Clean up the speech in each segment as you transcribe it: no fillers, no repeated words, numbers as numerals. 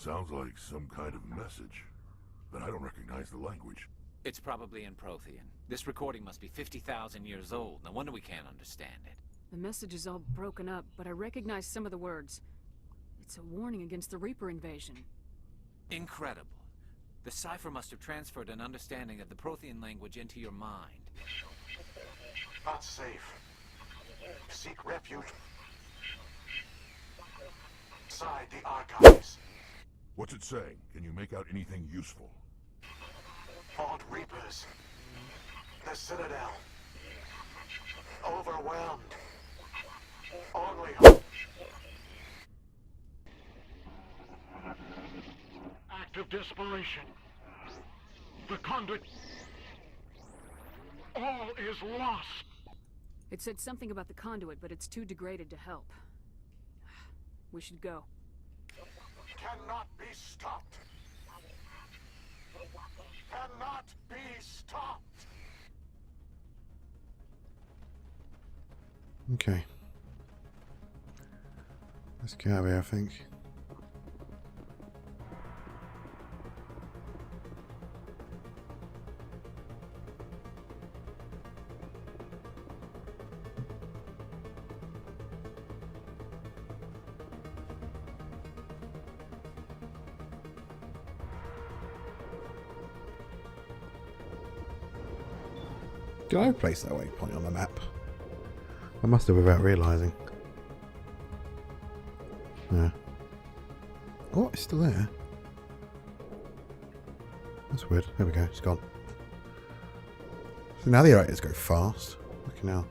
Sounds like some kind of message, but I don't recognize the language. It's probably in Prothean. This recording must be 50,000 years old. No wonder we can't understand it. The message is all broken up, but I recognize some of the words. It's a warning against the Reaper invasion. Incredible. The cipher must have transferred an understanding of the Prothean language into your mind. Not safe. Seek refuge inside the archives. What's it saying? Can you make out anything useful? Fought Reapers. The Citadel. Overwhelmed. Only hope. Act of desperation. The conduit. All is lost. It said something about the conduit, but it's too degraded to help. We should go. Cannot be stopped. Cannot be stopped. Okay. Let's get out of here, I think. Did I place that waypoint on the map? I must have without realising. Yeah. Oh, it's still there. That's weird. There we go. It's gone. So now the operators go fast. Look now.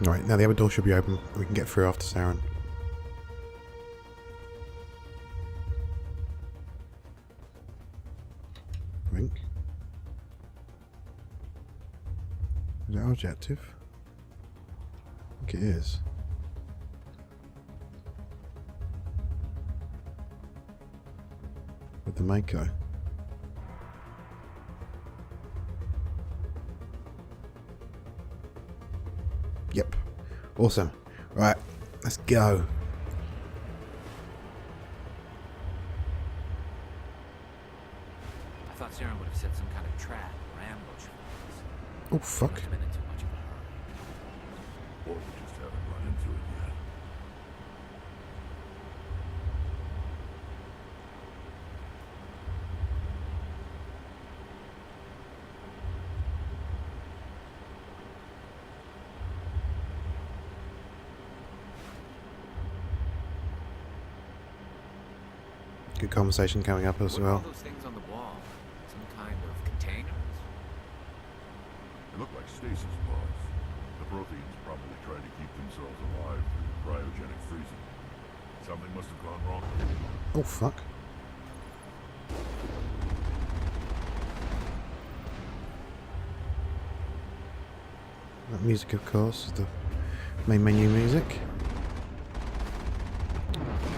Alright, now the other door should be open. We can get through after Saren. I think. Is that our objective? I think it is. With the Mako. Yep. Awesome. Right, let's go. I thought Saren would have set some kind of trap or ambush for us. Oh, fuck. Must have been in too much of a hurry. Or we just haven't run into it yet. Good conversation coming up as What are all well. those things on the wall? Some kind of containers? They look like stasis pods. The Protheans probably tried to keep themselves alive through cryogenic freezing. Something must have gone wrong. Oh, fuck. That music, of course, is the main menu music.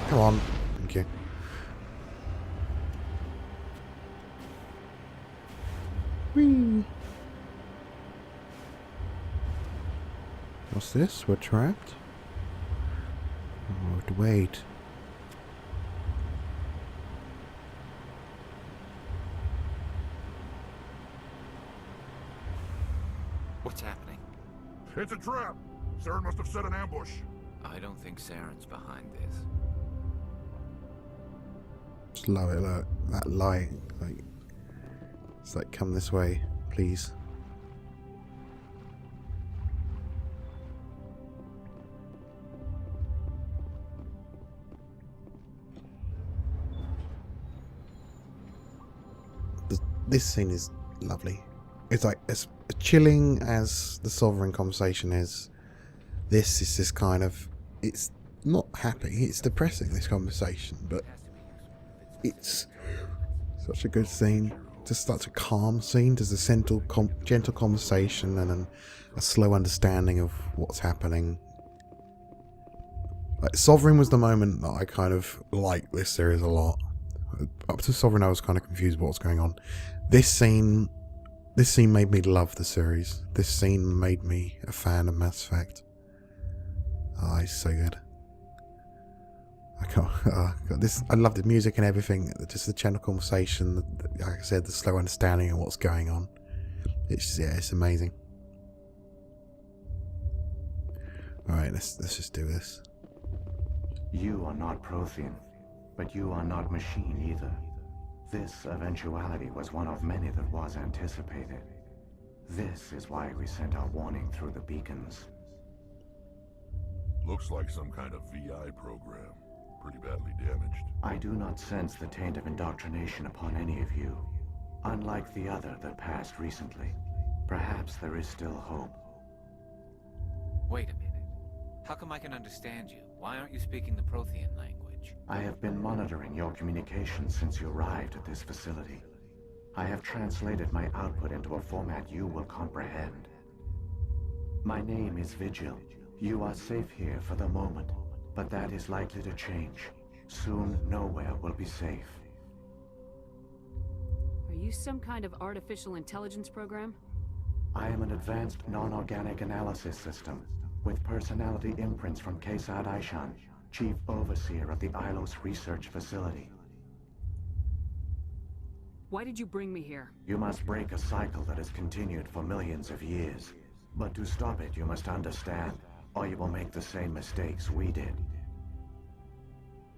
Come on. Thank you. Whee! What's this? We're trapped? Oh, wait. What's happening? It's a trap! Saren must have set an ambush. I don't think Saren's behind this. Just love it, look. That light. Like, it's like, come this way, please. This scene is lovely. It's like as chilling as the Sovereign conversation is. This is this kind of, it's not happy, it's depressing, this conversation, but it's such a good scene. Just such a calm scene. There's a gentle conversation and then a slow understanding of what's happening. Like, Sovereign was the moment that I kind of liked this series a lot. Up to Sovereign I was kind of confused about what's going on. This scene This scene made me love the series. This scene made me a fan of Mass Effect. Oh, it's so good. I can't. This. I love the music and everything. Just the channel conversation. Like I said, the slow understanding of what's going on. It's amazing. All right, let's just do this. You are not Prothean, but you are not machine either. This eventuality was one of many that was anticipated. This is why we sent our warning through the beacons. Looks like some kind of VI program. Pretty badly damaged. I do not sense the taint of indoctrination upon any of you. Unlike the other that passed recently, perhaps there is still hope. Wait a minute. How come I can understand you? Why aren't you speaking the Prothean language? I have been monitoring your communications since you arrived at this facility. I have translated my output into a format you will comprehend. My name is Vigil. You are safe here for the moment, but that is likely to change. Soon, nowhere will be safe. Are you some kind of artificial intelligence program? I am an advanced non-organic analysis system, with personality imprints from Kesad Aishan, Chief Overseer of the Ilos Research Facility. Why did you bring me here? You must break a cycle that has continued for millions of years. But to stop it, you must understand, or you will make the same mistakes we did.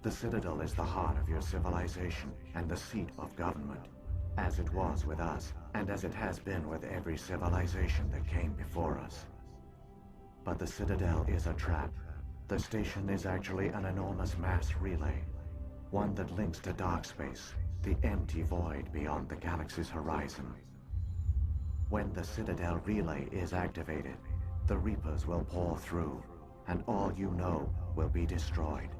The Citadel is the heart of your civilization and the seat of government, as it was with us, and as it has been with every civilization that came before us. But the Citadel is a trap. The station is actually an enormous mass relay, one that links to dark space, the empty void beyond the galaxy's horizon. When the Citadel relay is activated, the Reapers will pour through, and all you know will be destroyed.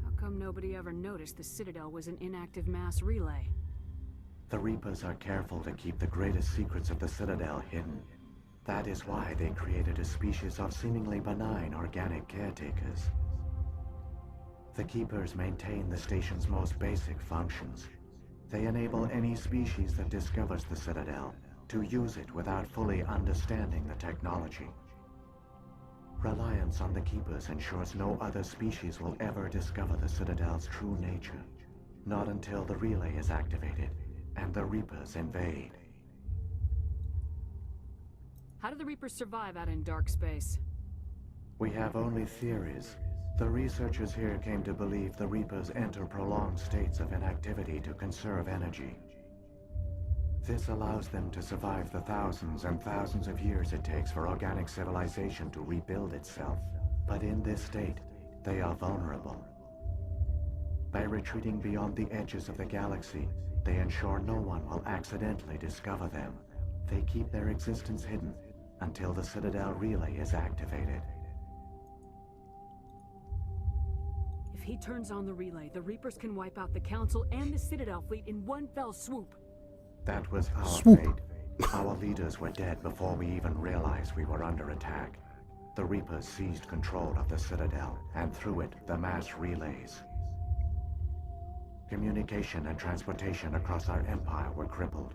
How come nobody ever noticed the Citadel was an inactive mass relay? The Reapers are careful to keep the greatest secrets of the Citadel hidden. That is why they created a species of seemingly benign organic caretakers. The Keepers maintain the station's most basic functions. They enable any species that discovers the Citadel to use it without fully understanding the technology. Reliance on the Keepers ensures no other species will ever discover the Citadel's true nature. Not until the relay is activated and the Reapers invade. How do the Reapers survive out in dark space? We have only theories. The researchers here came to believe the Reapers enter prolonged states of inactivity to conserve energy. This allows them to survive the thousands and thousands of years it takes for organic civilization to rebuild itself. But in this state, they are vulnerable. By retreating beyond the edges of the galaxy, they ensure no one will accidentally discover them. They keep their existence hidden until the Citadel relay is activated. If he turns on the relay, the Reapers can wipe out the Council and the Citadel fleet in one fell swoop. That was our Swoop. fate. Our leaders were dead before we even realized we were under attack. The Reapers seized control of the Citadel, and through it, the mass relays. Communication and transportation across our empire were crippled.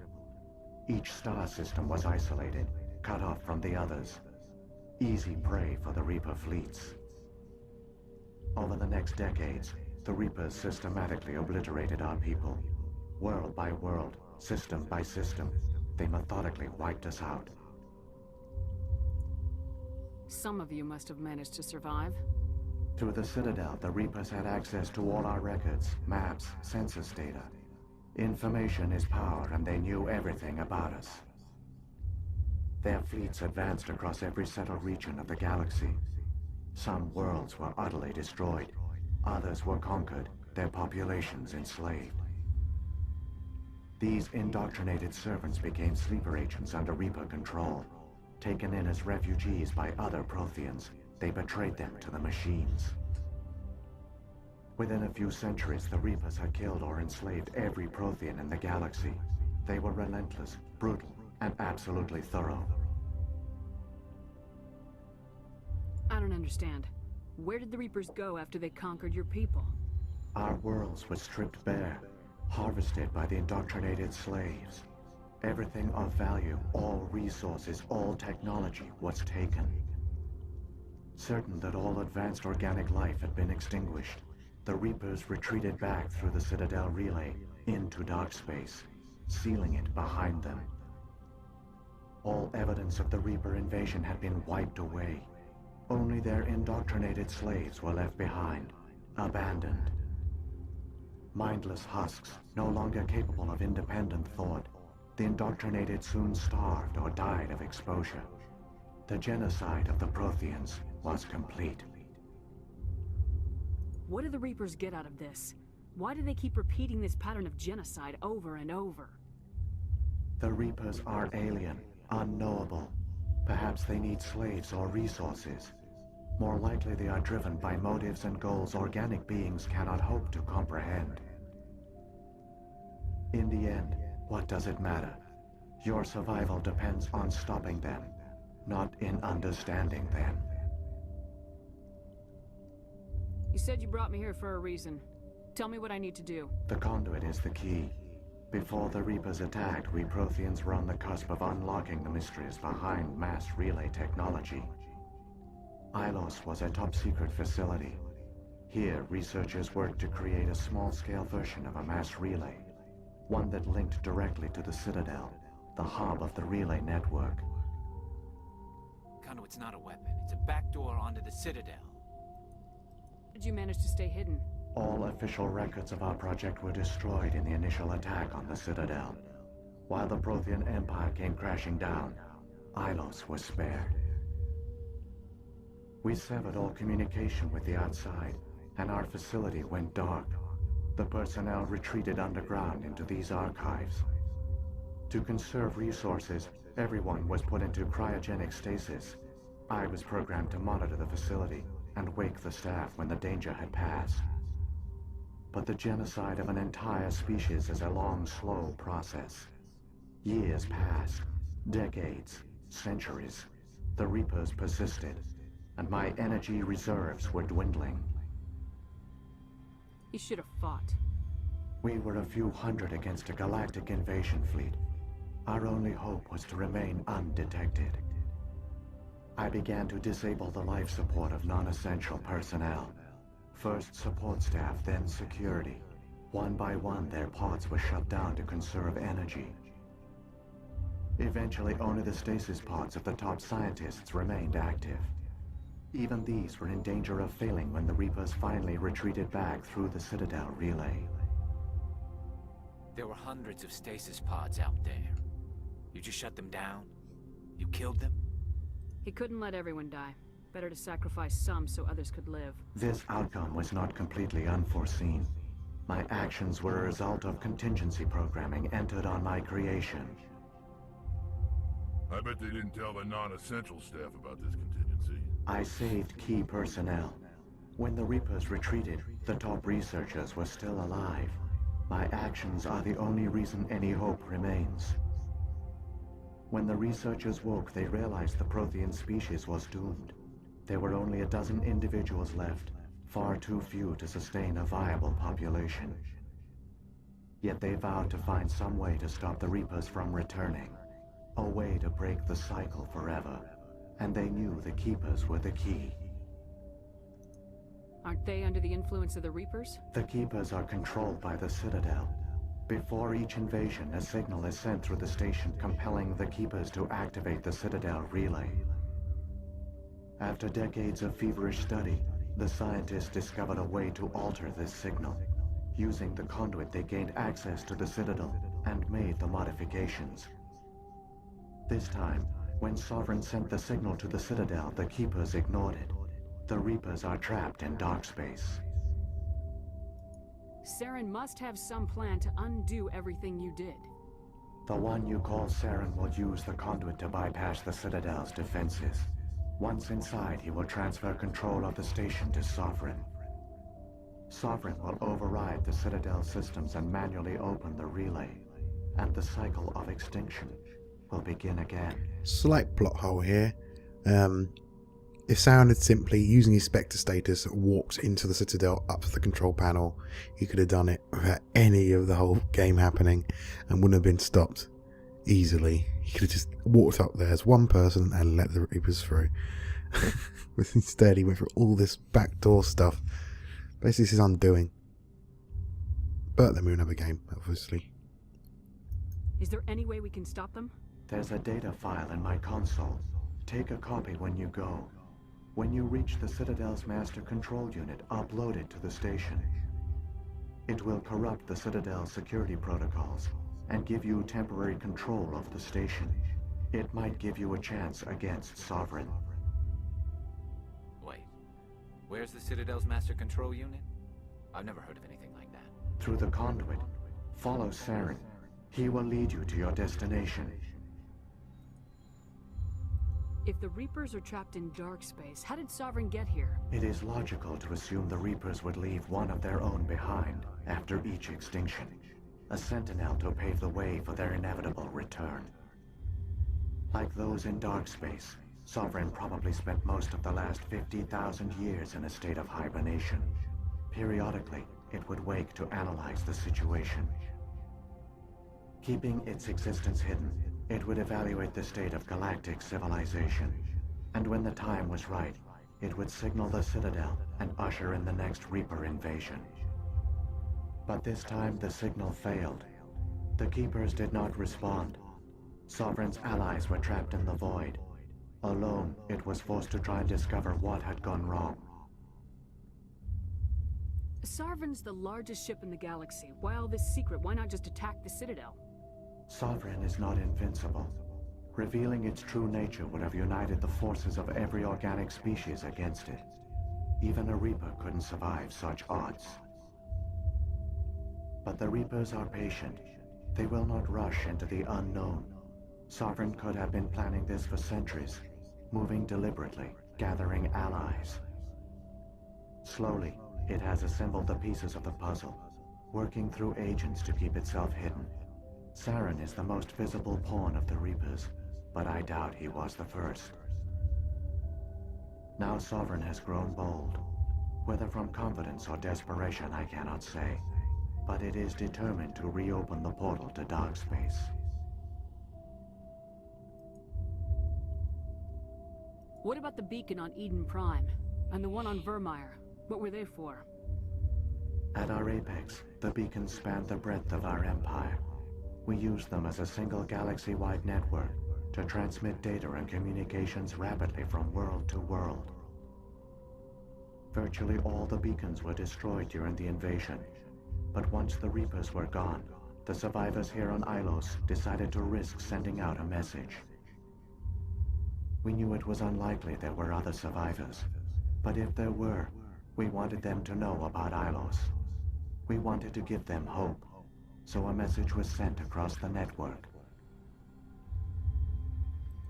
Each star system was isolated, cut off from the others. Easy prey for the Reaper fleets. Over the next decades, the Reapers systematically obliterated our people. World by world, system by system, they methodically wiped us out. Some of you must have managed to survive. Through the Citadel, the Reapers had access to all our records, maps, census data. Information is power, and they knew everything about us. Their fleets advanced across every settled region of the galaxy. Some worlds were utterly destroyed. Others were conquered, their populations enslaved. These indoctrinated servants became sleeper agents under Reaper control. Taken in as refugees by other Protheans, they betrayed them to the machines. Within a few centuries, the Reapers had killed or enslaved every Prothean in the galaxy. They were relentless, brutal, and absolutely thorough. I don't understand. Where did the Reapers go after they conquered your people? Our worlds were stripped bare. harvested by the indoctrinated slaves. Everything of value, all resources, all technology was taken. Certain that all advanced organic life had been extinguished, the Reapers retreated back through the Citadel relay into dark space, sealing it behind them. All evidence of the Reaper invasion had been wiped away. Only their indoctrinated slaves were left behind, abandoned. Mindless husks, no longer capable of independent thought, the indoctrinated soon starved or died of exposure. The genocide of the Protheans was complete. What do the Reapers get out of this? Why do they keep repeating this pattern of genocide over and over? The Reapers are alien, unknowable. Perhaps they need slaves or resources. More likely they are driven by motives and goals organic beings cannot hope to comprehend. In the end, what does it matter? Your survival depends on stopping them, not in understanding them. You said you brought me here for a reason. Tell me what I need to do. The conduit is the key. Before the Reapers attacked, we Protheans were on the cusp of unlocking the mysteries behind mass relay technology. Ilos was a top-secret facility. Here, researchers worked to create a small-scale version of a mass relay, one that linked directly to the Citadel, the hub of the relay network. Conduit's not a weapon. It's a backdoor onto the Citadel. How did you manage to stay hidden? All official records of our project were destroyed in the initial attack on the Citadel. While the Prothean Empire came crashing down, Ilos was spared. We severed all communication with the outside, and our facility went dark. The personnel retreated underground into these archives. To conserve resources, everyone was put into cryogenic stasis. I was programmed to monitor the facility and wake the staff when the danger had passed. But the genocide of an entire species is a long, slow process. Years passed, decades, centuries. The Reapers persisted, and my energy reserves were dwindling. You should have fought. We were a few hundred against a galactic invasion fleet. Our only hope was to remain undetected. I began to disable the life support of non-essential personnel. First support staff, then security. One by one, their pods were shut down to conserve energy. Eventually, only the stasis pods of the top scientists remained active. Even these were in danger of failing when the Reapers finally retreated back through the Citadel relay. There were hundreds of stasis pods out there. You just shut them down? You killed them? He couldn't let everyone die. Better to sacrifice some so others could live. This outcome was not completely unforeseen. My actions were a result of contingency programming entered on my creation. I bet they didn't tell the non-essential staff about this contingency. I saved key personnel. When the Reapers retreated, the top researchers were still alive. My actions are the only reason any hope remains. When the researchers woke, they realized the Prothean species was doomed. There were only a dozen individuals left, far too few to sustain a viable population. Yet they vowed to find some way to stop the Reapers from returning, a way to break the cycle forever, and they knew the Keepers were the key. Aren't they under the influence of the Reapers? The Keepers are controlled by the Citadel. Before each invasion, a signal is sent through the station compelling the Keepers to activate the Citadel relay. After decades of feverish study, the scientists discovered a way to alter this signal. Using the conduit, they gained access to the Citadel and made the modifications. This time, when Sovereign sent the signal to the Citadel, the Keepers ignored it. The Reapers are trapped in dark space. Saren must have some plan to undo everything you did. The one you call Saren will use the conduit to bypass the Citadel's defenses. Once inside, he will transfer control of the station to Sovereign. Sovereign will override the Citadel systems and manually open the relay, and the cycle of extinction will begin again. Slight plot hole here. If Saren had simply, using his Spectre status, walked into the Citadel up to the control panel, he could have done it without any of the whole game happening and wouldn't have been stopped easily. He could have just walked up there as one person and let the Reapers through. But instead he went through all this backdoor stuff. Basically this is undoing. But then we another game, obviously. Is there any way we can stop them? There's a data file in my console. Take a copy when you go. When you reach the Citadel's master control unit, upload it to the station. It will corrupt the Citadel's security protocols and give you temporary control of the station. It might give you a chance against Sovereign. Wait, where's the Citadel's master control unit? I've never heard of anything like that. Through the conduit, follow Saren. He will lead you to your destination. If the Reapers are trapped in dark space, how did Sovereign get here? It is logical to assume the Reapers would leave one of their own behind after each extinction. A sentinel to pave the way for their inevitable return. Like those in dark space, Sovereign probably spent most of the last 50,000 years in a state of hibernation. Periodically, it would wake to analyze the situation. Keeping its existence hidden, it would evaluate the state of galactic civilization. And when the time was right, it would signal the Citadel and usher in the next Reaper invasion. But this time the signal failed. The Keepers did not respond. Sovereign's allies were trapped in the void. Alone, it was forced to try and discover what had gone wrong. Sovereign's the largest ship in the galaxy. Why all this secret? Why not just attack the Citadel? Sovereign is not invincible. Revealing its true nature would have united the forces of every organic species against it. Even a Reaper couldn't survive such odds. But the Reapers are patient. They will not rush into the unknown. Sovereign could have been planning this for centuries, moving deliberately, gathering allies. Slowly, it has assembled the pieces of the puzzle, working through agents to keep itself hidden. Saren is the most visible pawn of the Reapers, but I doubt he was the first. Now Sovereign has grown bold. Whether from confidence or desperation, I cannot say. But it is determined to reopen the portal to dark space. What about the beacon on Eden Prime? And the one on Vermeer? What were they for? At our apex, the beacons spanned the breadth of our empire. We used them as a single galaxy-wide network to transmit data and communications rapidly from world to world. Virtually all the beacons were destroyed during the invasion, but once the Reapers were gone, the survivors here on Ilos decided to risk sending out a message. We knew it was unlikely there were other survivors, but if there were, we wanted them to know about Ilos. We wanted to give them hope, so a message was sent across the network.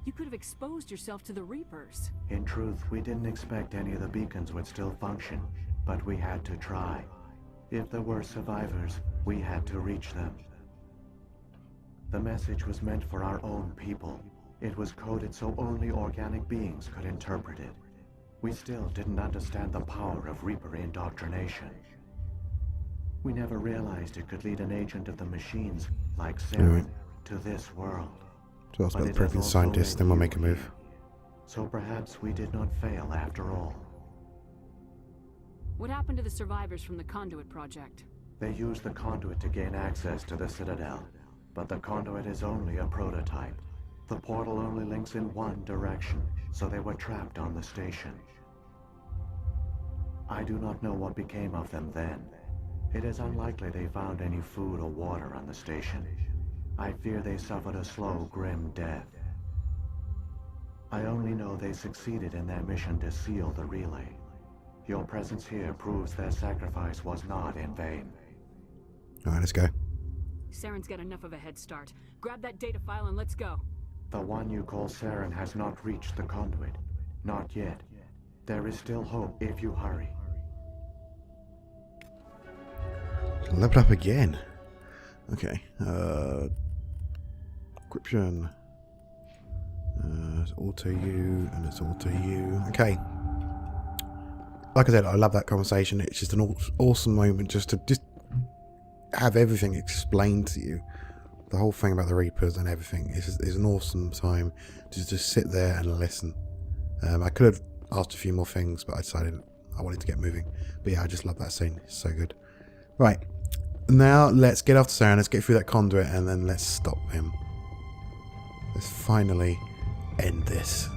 You could have exposed yourself to the Reapers. In truth, we didn't expect any of the beacons would still function, but we had to try. If there were survivors, we had to reach them. The message was meant for our own people. It was coded so only organic beings could interpret it. We still didn't understand the power of Reaper indoctrination. We never realized it could lead an agent of the machines, like Saren, to this world. So ask But about the it has Prothean also scientist, made then we'll you make a move. here. So perhaps we did not fail after all. What happened to the survivors from the Conduit project? They used the conduit to gain access to the Citadel, but the conduit is only a prototype. The portal only links in one direction, so they were trapped on the station. I do not know what became of them then. It is unlikely they found any food or water on the station. I fear they suffered a slow, grim death. I only know they succeeded in their mission to seal the relay. Your presence here proves their sacrifice was not in vain. Alright, let's go. Saren's got enough of a head start. Grab that data file and let's go. The one you call Saren has not reached the conduit. Not yet. There is still hope if you hurry. Level up again. Okay. Encryption. It's auto U and it's auto U. Okay. like I said, I love that conversation. It's just an awesome moment just to have everything explained to you. The whole thing about the Reapers and everything is an awesome time to just sit there and listen. I could have asked a few more things, but I decided I wanted to get moving. But yeah, I just love that scene. It's so good. Right, now let's get off to Saren. Let's get through that conduit and then let's stop him. Let's finally end this.